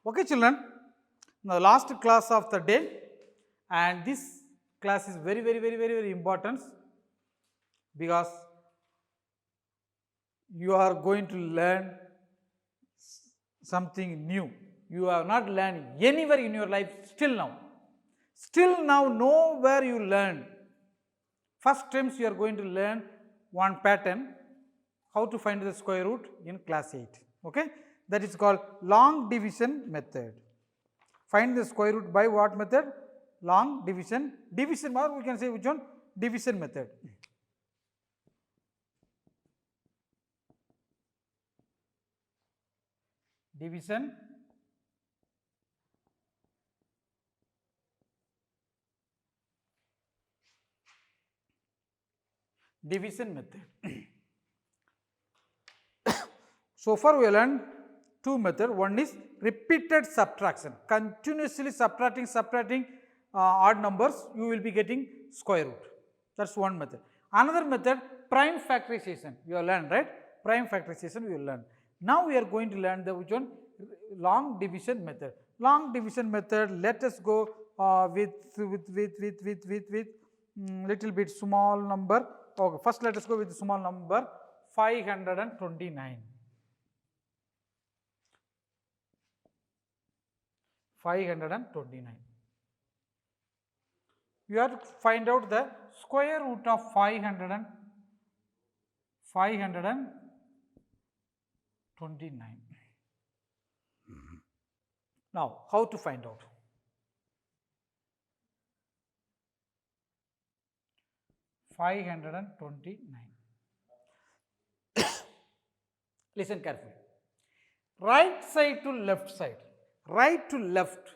Okay, children, now the last class of the day, and this class is very important because you are going to learn something new. You have not learned anywhere in your life still now. Still now, nowhere you learn. First times you are going to learn one pattern, how to find the square root in class 8. Okay, that is called long division method. Find the square root by what method? Long division. Division, or we can say which one? Division method. Division method. So far we learned two methods. One is repeated subtraction, continuously subtracting odd numbers, you will be getting square root. That's one method. Another method, prime factorization, you have learned, right? Prime factorization we will learn. Now we are going to learn the which one? Long division method. Long division method, let us go with little bit small number. Okay, first let us go with small number 529. 529. You have to find out the square root of 529. Now, how to find out? Listen carefully. Right side to left side. Right to left,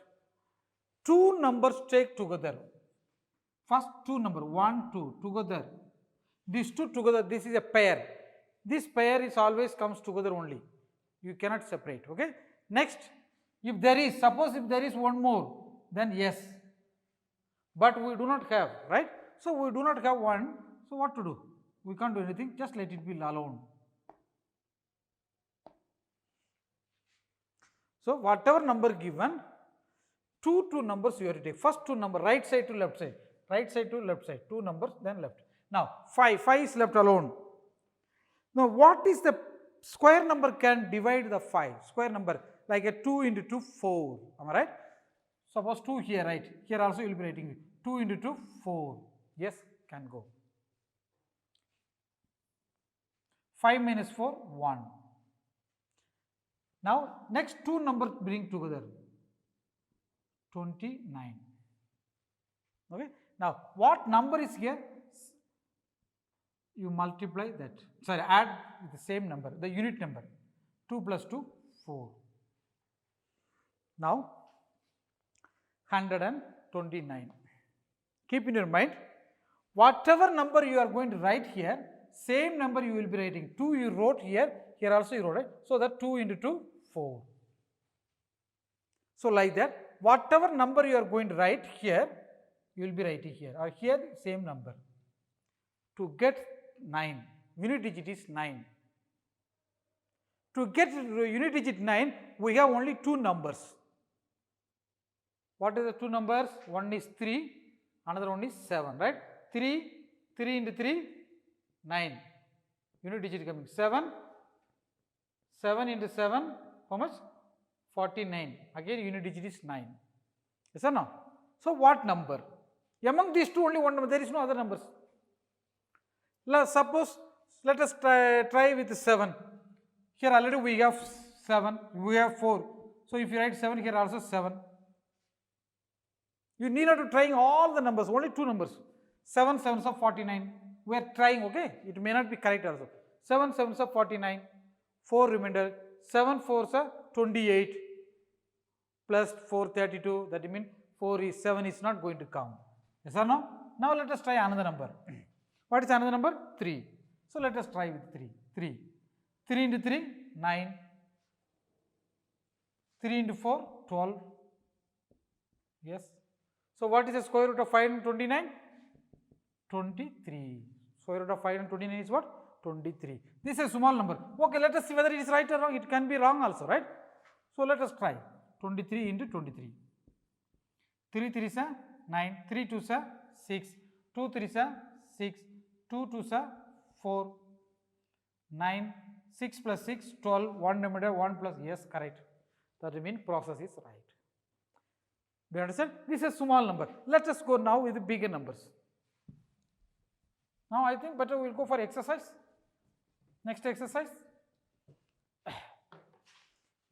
two numbers take together. First two number 1, 2 together. These two together, this is a pair. This pair is always comes together only. You cannot separate. Okay. Next, if there is, suppose if there is one more, then yes. But we do not have, right? So we do not have one. So what to do? We can't do anything. Just let it be alone. So whatever number given, two numbers you have to take. First two number, right side to left side, right side to left side, two numbers, then left. Now 5 is left alone. Now what is the square number can divide the 5? Square number like a 2 into 2, 4. Am I right? Suppose 2 here, right? Here also you will be writing 2 into 2, 4. Yes, can go. 5 minus 4, 1. Now next two numbers bring together 29. Okay. Now what number is here? You multiply that. Sorry, add the same number, the unit number. 2 plus 2, 4. Now 129. Keep in your mind, whatever number you are going to write here, same number you will be writing. 2 you wrote here, here also you wrote it. So that 2 into 2, 4. So like that, whatever number you are going to write here, you will be writing here, or here same number. To get 9, unit digit is 9. To get unit digit 9, we have only two numbers. What are the two numbers? One is 3, another one is 7, right? 3 into 3, 9. Unit digit coming 7. 7 into 7, how much? 49. Again unit digit is 9. Yes or no? So what number? Among these two only one number, there is no other numbers. Suppose let us try with 7. Here already we have 7, we have 4. So if you write 7, here also 7. You need not to trying all the numbers, only two numbers. 7 sevens of 49. We are trying, okay? It may not be correct also. 7 sevens of 49. 4 remainder. 7 fours are 28. Plus 4, 32. That means 7 is not going to count. Yes or no? Now let us try another number. What is another number? 3. So let us try with 3. 3. 3 into 3, 9. 3 into 4, 12. Yes. So what is the square root of 529? 23. Square root of 529 is what? 23. This is a small number. Okay, let us see whether it is right or wrong. It can be wrong also, right? So let us try. 23 into 23. 3 3s are 9, 3 2s are 6, 2 3s are 6, 2 2s are 4, 9, 6 plus 6, 12, 1 remainder, 1 plus, yes, correct. That means process is right. Do you understand? This is a small number. Let us go now with the bigger numbers. Now I think better we will go for exercise. Next exercise.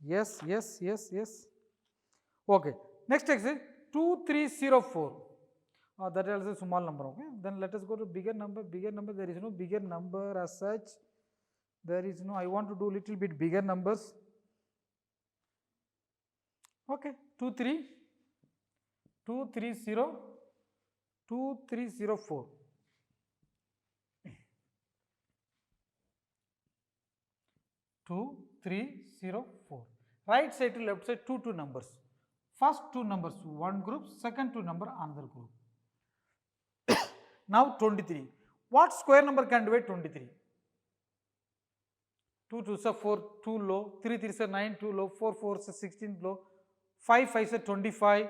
Yes, yes, yes, yes. Okay. Next exercise 2304. That is also a small number. Okay. Then let us go to bigger number. Bigger number. There is no bigger number as such. There is no. I want to do little bit bigger numbers. Okay. 2304. 2304. Right side to left side, two numbers. First two numbers, one group, second two number, another group. Now 23. What square number can divide 23? 2 2s are 4, 2 low, 3 3s are 9, 2 low, 4 4s are 16 low, 5 5s are 25,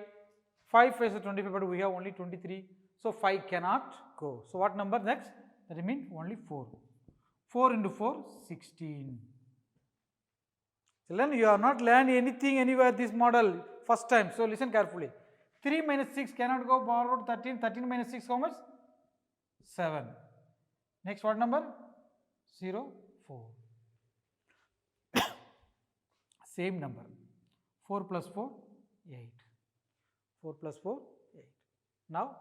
5 5s are 25, but we have only 23. So 5 cannot go. So what number next? That means only 4. 4 into 4, 16. Children, you have not learned anything anywhere this model first time. So listen carefully. 3 minus 6 cannot go forward 13. 13 minus 6 how much? 7. Next what number? 0, 4. Same number. 4 plus 4, 8. 4 plus 4, 8. Now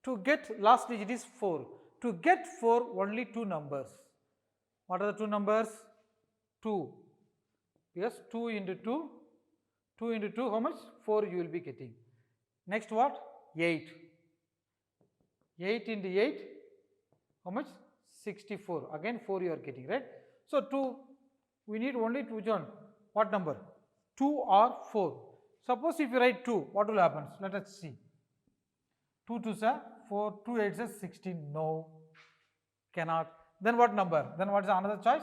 to get last digit is 4. To get 4 only two numbers. What are the two numbers? 2. Yes, 2 into 2. 2 into 2 how much? 4 you will be getting. Next what? 8. 8 into 8 how much? 64. Again 4 you are getting, right? So 2, we need only 2 John. What number? 2 or 4. Suppose if you write 2, what will happen? Let us see. 2 2s are 4, 2 8s are 16. No, cannot. Then what number? Then what is another choice?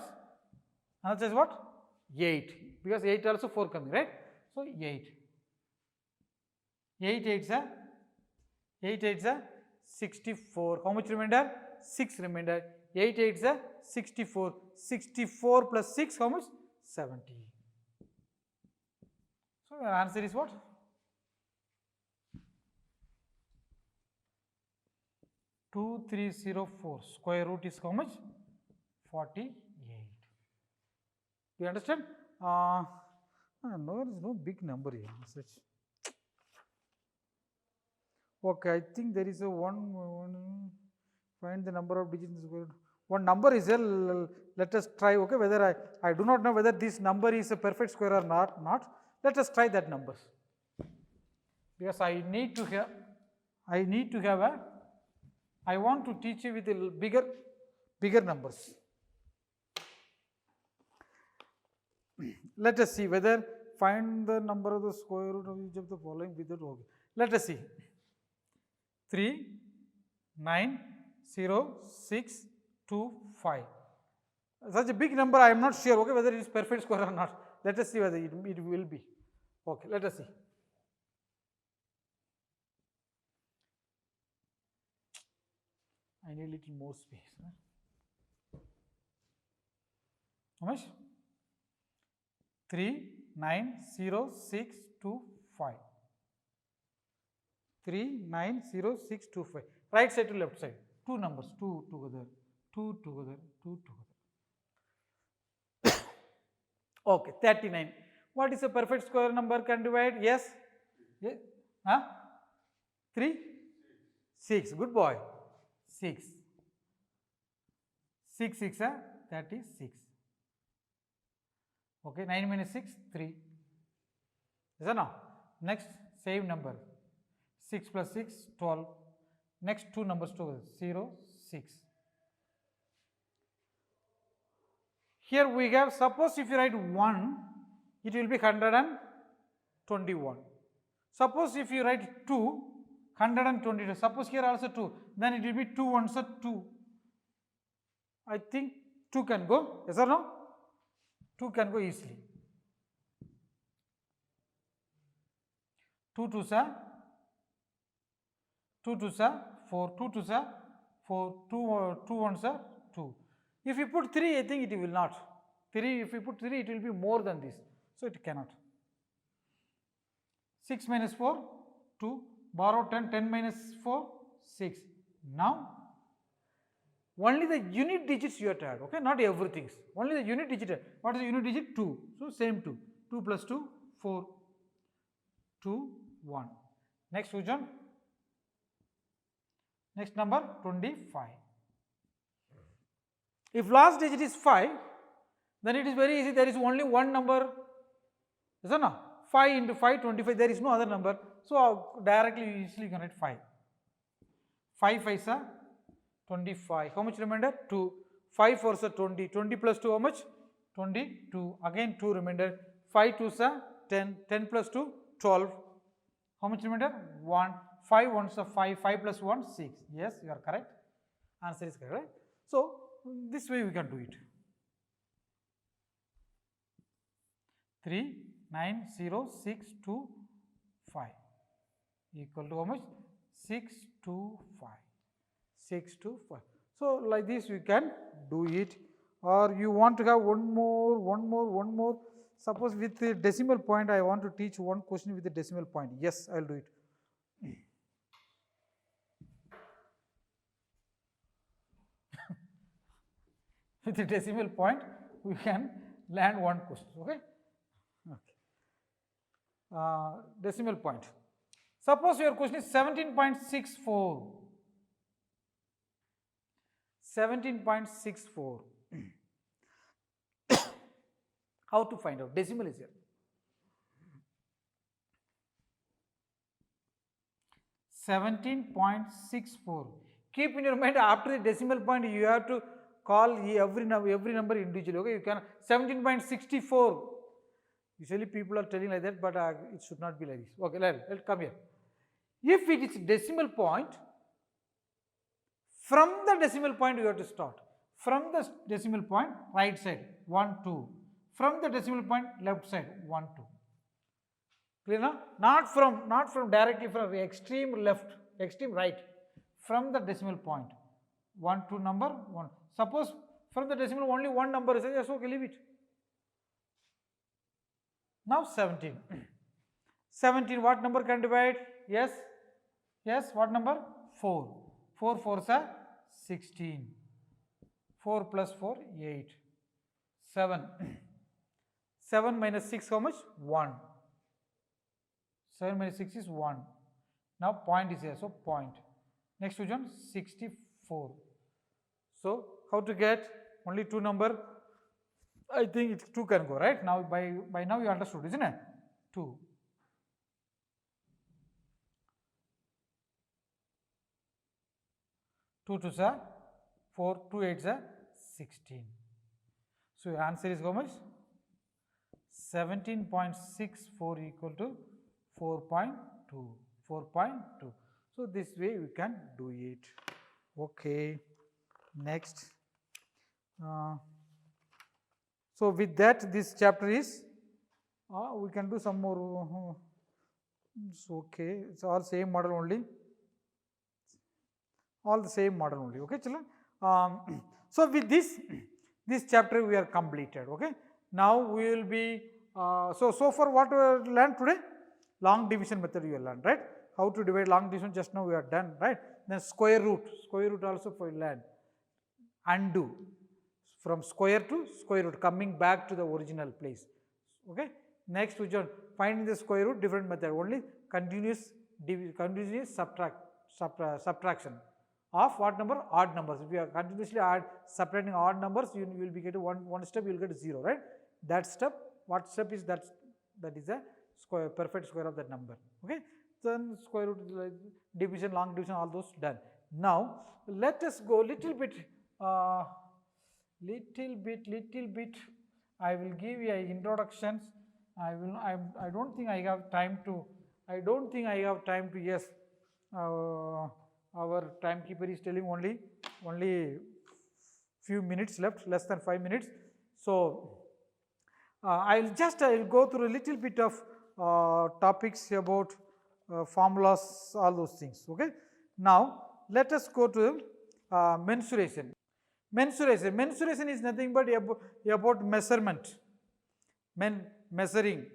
Another choice what? 8. Because 8 also 4 coming, right? So 8. 8 8s are 8 8s are 64. How much remainder? 6 remainder. 8 8s are 64. 64 plus 6 how much? 70. So your answer is what? 2304. Square root is how much? 48. Do you understand? No, there is no big number here. Such. Okay, I think there is a one find the number of digits in the square root. One number is there. Let us try. Okay, whether I do not know whether this number is a perfect square or not. Let us try that numbers. Because I need to have I want to teach you with a bigger numbers. Let us see whether find the number of the square root of each of the following without. Okay. Let us see. 3, 9, 0, 6, 2, 5. Such a big number, I am not sure, okay, whether it is perfect square or not. Let us see whether it will be. Okay, let us see. I need a little more space. Right? How much? 3, 9, 0, 6, 2, 5. 3, 9, 0, 6, 2, 5. Right side to left side. Two numbers, 2 together, 2 together, 2 together. Okay, 39. What is a perfect square number can divide? Yes? Yes? Huh? 3? 6. Good boy. 6. 6 6 36. Okay, 9 minus 6, 3. Is that now? Next, same number. 6 plus 6, 12. Next two numbers together, 0, 6. Here we have, suppose if you write 1, it will be 121. Suppose if you write 2, 122. Suppose here also 2, then it will be 2 ones are 2. I think 2 can go, yes or no? 2 can go easily. 2 2s are 2 2s are 4, 2 2s are 4, 2 1s are 2. If you put 3, I think it will not. 3, if you put 3, it will be more than this. So it cannot. 6 minus 4, 2. Borrow 10, 10 minus 4, 6. Now, only the unit digits you have to add, okay? Not everything. Only the unit digit. What is the unit digit? 2. So same 2. 2 plus 2, 4. 2, 1. Next which one? Next number 25. If last digit is 5, then it is very easy. There is only one number, is it not? 5 into 5, 25. There is no other number. So directly you easily can write 5. 5 5s are 25. How much remainder? 2. 5 4s are 20. 20 plus 2 how much? 22. Again 2 remainder. 5 2s are 10. 10 plus 2, 12. How much remainder? 1. 5 1s are 5. 5 plus 1, 6. Yes, you are correct. Answer is correct. So this way we can do it. 3 9 0 6 2 5 equal to how much? 6 2 5. 6 to 5. So like this you can do it, or you want to have one more. Suppose with the decimal point I want to teach one question with the decimal point. Yes, I will do it. With the decimal point we can land one question, okay? Decimal point. Suppose your question is 17.64. 17.64. How to find out? Decimal is here. 17.64. Keep in your mind, after the decimal point you have to call every number individually. Okay, you can 17.64. Usually people are telling like that, but it should not be like this. Okay, let's come here. If it is decimal point, from the decimal point you have to start. From the decimal point, right side 1 2. From the decimal point, left side 1 2. Clear now? Not from directly from extreme left, extreme right. From the decimal point, 1 2 number 1. Suppose from the decimal only one number is there, yes, okay, leave it. Now 17. 17, what number can divide? Yes, what number? 4. 4 4s are 16. 4 plus 4, 8. 7. 7 minus 6, how much? 1. 7 minus 6 is 1. Now point is here, so point. Next one, 64. So how to get only two number? I think it's 2 can go, right? Now by now you understood, isn't it? 2. 2 2s are 4, 2 8s are 16. So your answer is how much? 17.64 equal to 4.2. 4.2. So this way we can do it. Okay. Next. So with that, this chapter is, we can do some more. It's okay. It's all same model only. All the same model only. Okay, children. So with this chapter we are completed. Okay. Now we will be. So far what we learned today? Long division method you will learn, right? How to divide long division just now we are done, right? Then square root also we learn. Undo. From square to square root, coming back to the original place. Okay. Next which one? Finding the square root, different method. Only continuous subtraction of what number? Odd numbers. If you are continuously subtracting odd numbers, you will be getting one step, you will get 0, right? That step, what step is that? That is a square, perfect square of that number. Okay. Then square root, division, long division, all those done. Now let us go little bit. Little bit I will give you introductions. I don't think I have time to yes, our timekeeper is telling only few minutes left, less than 5 minutes. So I'll go through a little bit of topics about formulas, all those things. Okay. Now let us go to mensuration. Mensuration is nothing but about measurement, measuring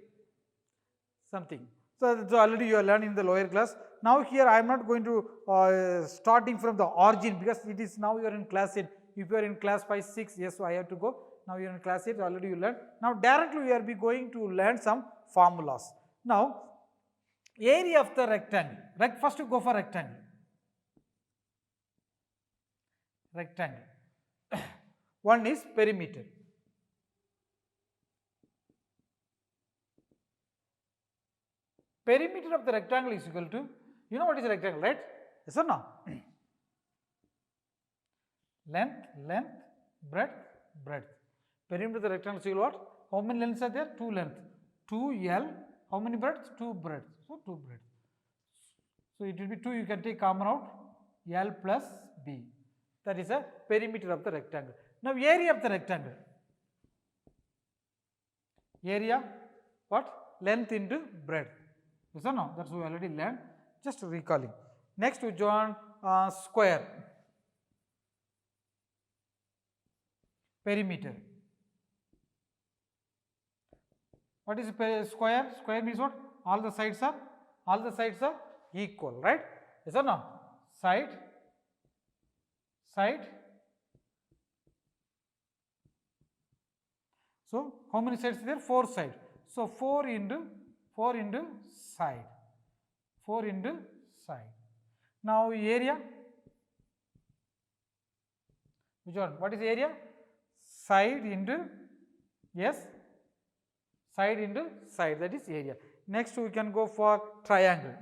something. So already you are learning in the lower class. Now here I am not going to starting from the origin, because it is now you are in class 8. If you are in class 5, 6, yes, so I have to go. Now you are in class 8, already you learn. Now directly we are going to learn some formulas. Now area of the rectangle. First you go for rectangle. Rectangle. One is perimeter. Perimeter of the rectangle is equal to, you know what is a rectangle, right? Yes or no? Length, breadth, breadth. Perimeter of the rectangle is equal to what? How many lengths are there? 2 lengths. 2L. How many breadths? 2 breadths. So 2 breadths. So it will be 2, you can take common out, L plus B. That is a perimeter of the rectangle. Now area of the rectangle. Area, what? Length into breadth. Yes or no? That's what we already learned. Just recalling. Next we join square. Perimeter. What is square? Square means what? All the sides are equal, right? Yes or no? Side. So how many sides are there? 4 sides. So 4 into side. 4 into side. Now area. Which one? What is area? Side into, yes, side into side, that is area. Next we can go for triangle.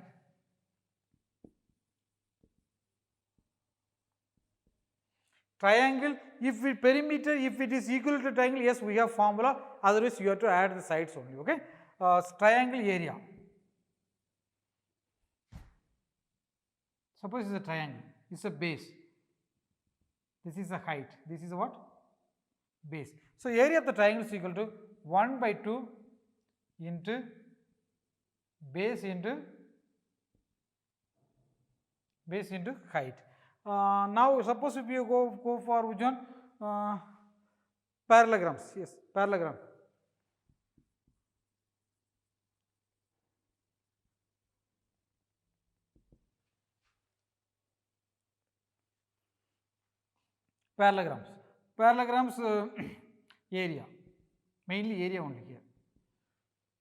Triangle, if we perimeter, if it is equal to triangle, yes, we have formula, otherwise you have to add the sides only. Okay. Triangle area. Suppose it is a triangle, it is a base. This is a height, this is a what? Base. So area of the triangle is equal to 1 by 2 into base into height. Now suppose if you go for which one? Parallelograms. Yes, parallelogram. Parallelograms area, mainly area only here.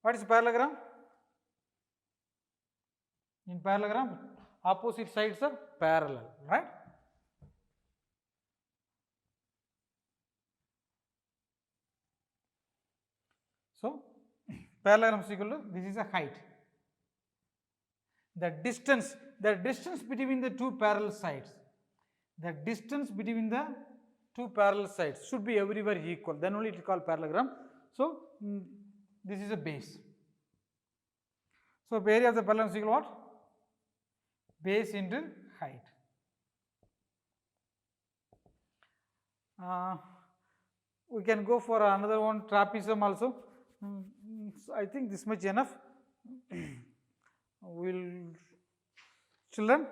What is parallelogram? In parallelogram, opposite sides are parallel, right? So parallelogram is equal to, this is a height. The distance between the two parallel sides, should be everywhere equal, then only it is called parallelogram. So this is a base. So area of the parallelogram is equal to what? Base into height. We can go for another one, trapezium also. I think this much enough. Children.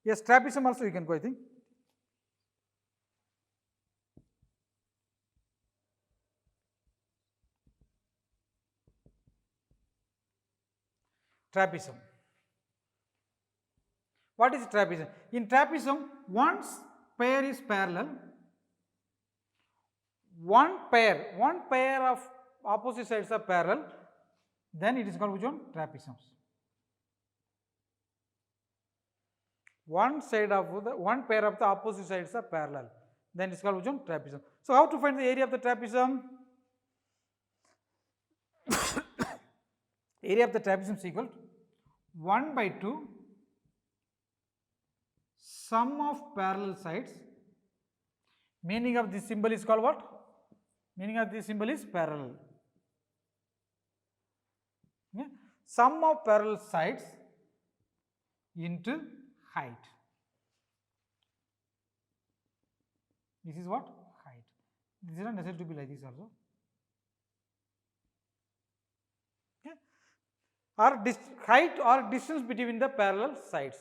Yes, trapezium also you can go, I think. Trapezium. What is trapezium? In trapezium, once pair is parallel, one pair of opposite sides are parallel, then it is called which one? Trapeziums. One pair of the opposite sides are parallel, then it is called which one? Trapezium. So how to find the area of the trapezium? Area of the trapezium is equal to 1 by 2 sum of parallel sides. Meaning of this symbol is called what? Meaning of this symbol is parallel. Yeah. Sum of parallel sides into height. This is what? Height. This is not necessary to be like this also. Okay. or height or distance between the parallel sides.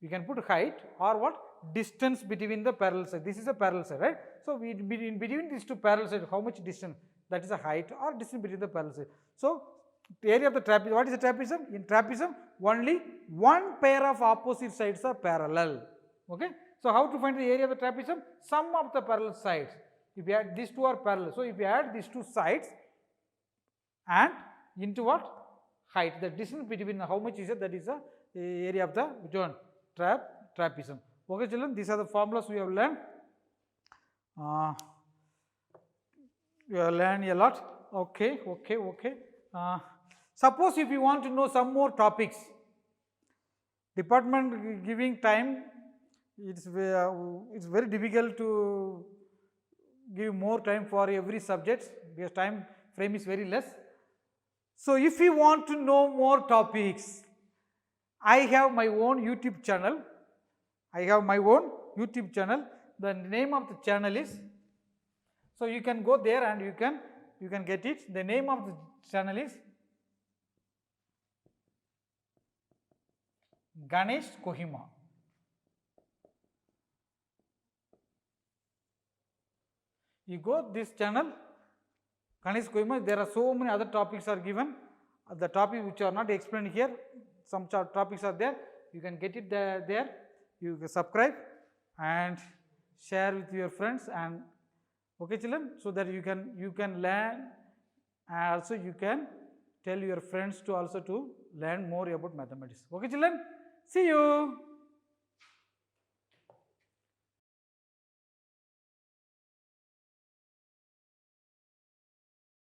You can put height or what? Distance between the parallel sides. This is a parallel side, right? So, in between these two parallel sides, how much distance? That is a height or distance between the parallel sides. So, the area of the trapezium, what is the trapezium? In trapezium, only one pair of opposite sides are parallel. Okay? So, how to find the area of the trapezium? Sum of the parallel sides. If you add these two are parallel. So, if you add these two sides and into what? Height. The distance between how much is it? That is the area of the which one? Trapezium. Okay, children, these are the formulas we have learned. We have learned a lot. Okay. Suppose if you want to know some more topics, department giving time, it's very difficult to give more time for every subject because time frame is very less. So, if you want to know more topics, I have my own YouTube channel. The name of the channel is, so you can go there and you can get it. The name of the channel is Ganesh Kohima. You go this channel, Ganesh Kohima, there are so many other topics are given. The topics which are not explained here, some topics are there. You can get it there. You can subscribe and share with your friends, and okay, children, so that you can learn, and also you can tell your friends to also to learn more about mathematics. Okay, children, see you.